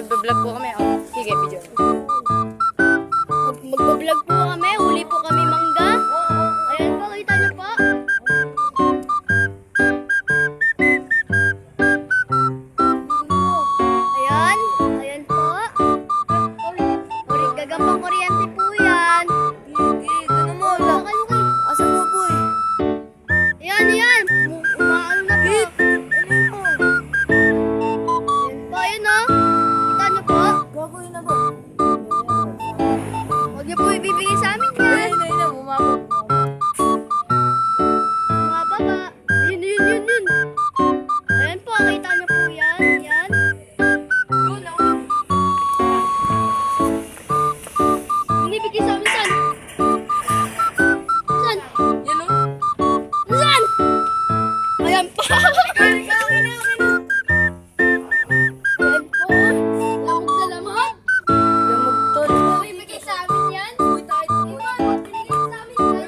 nagbablog po kami. Oh, sige, video. Magbablog po kami. Huli po kami mangga. Ayan po, kita niyo po. Ayan. Ayan po. Gagambang kuryente po yan. Ganun mo, wala. Asan mo, boy? Ayan, ayan. Umaano na po. Ano mo? Ayan po, ayan o. Kita niyo po. Gagawin na ba? Huwag niyo po ibibigay sa amin yan. Ayun, umabot. Mga baba. Yun, yun, yun, yun. Ayan po, kita niyo po yan. Yan. Binibigay sa amin saan? Saan? Yan o. Saan? Ayan po. Ayan po. Lamog na lamog. Lamog tol. Binibigay sa amin yan. Iwan, binibigay sa amin yan.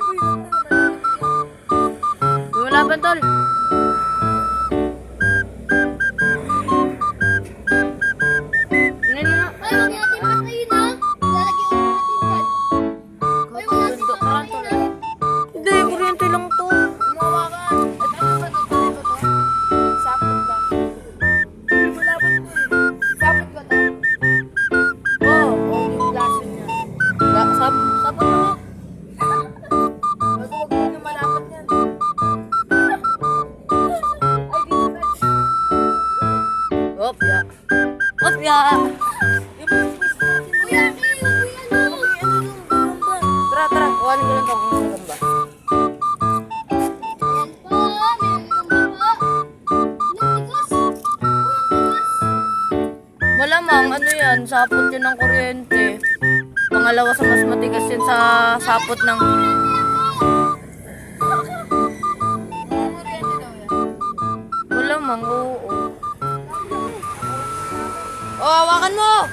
Lumalaban tol. Ano na? Ay, huwag natin patayin ha. Lalagyan ko natin dyan. Ay, huwag natin patayin ha. Hindi, kuryente lang to. Umawakan. At ano ba to? Ano ba to? Sapot lang. Lumalaban ko eh. Sapot ba to? Oo, yung laso niya. Sapot lang ako. Huwag mo na malapad yan. Ay, dito ba? Opya. Opya! Kuya, kuya, Tara, tara. Kuhanin ko lang ito kung maganda. Ayan po, meron po. Nagtigas. Malamang, ano yan, sapot yun ng kuryente. Pangalawa sa mas matigas yan sa sapot ng... Malamang, oo. Oh, hawakan mo!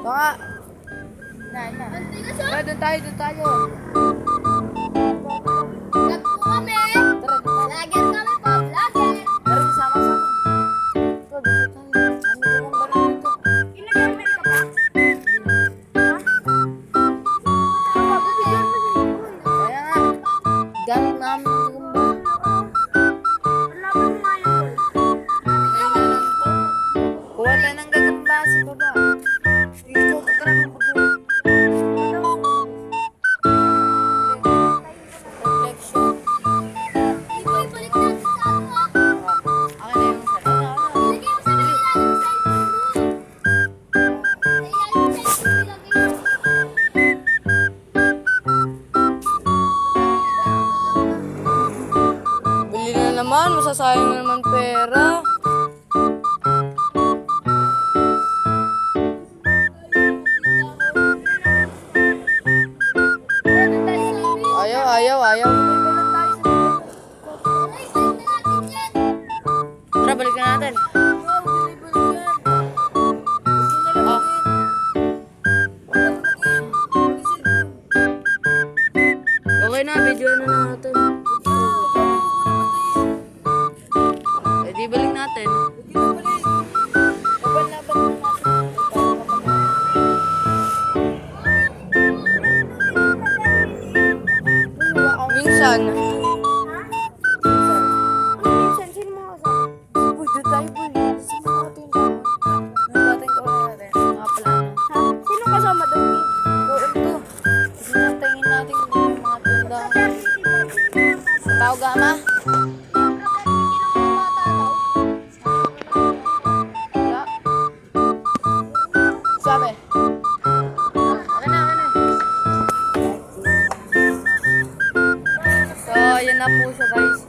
Baka... Nagtigas oh. Doon tayo. Vlog po kami. Vlogger kami po, vlogger. Tara, sama-sama. Ito, dito tayo. Ano ko bang gano'n dito? Kinag-camera ka pa? Kaya nga. Gamit namin yung gumba. Laban mo nga yun. Kuha tayo ng gagamba sa baba. Dito, tara mo po. Reflection. Hindi ko ibalik natin sa ano ha. Akin na yung sarili. Ilagay mo sa ilalim sa cellphone mo. Sa ilalim sa cellphone ilagay mo. Bili na naman, masasayang na naman pera. Meron tayo sa amin. Ayaw. Aray, balik na natin yan. Tara, balikan natin. Ah. Okay na, video na natin. Eh, di balik natin. Minsan. Minsan, sino mga kasama? Uy, doon tayo po. Saan mo natin ba? Nagdating ko natin. Mga plano. Ha? Sino kasama doon? Doon to. Sinatangin natin yung mga tindahan. Tawag ama? Wala. Sabi. Akin na. So, yan na po siya guys.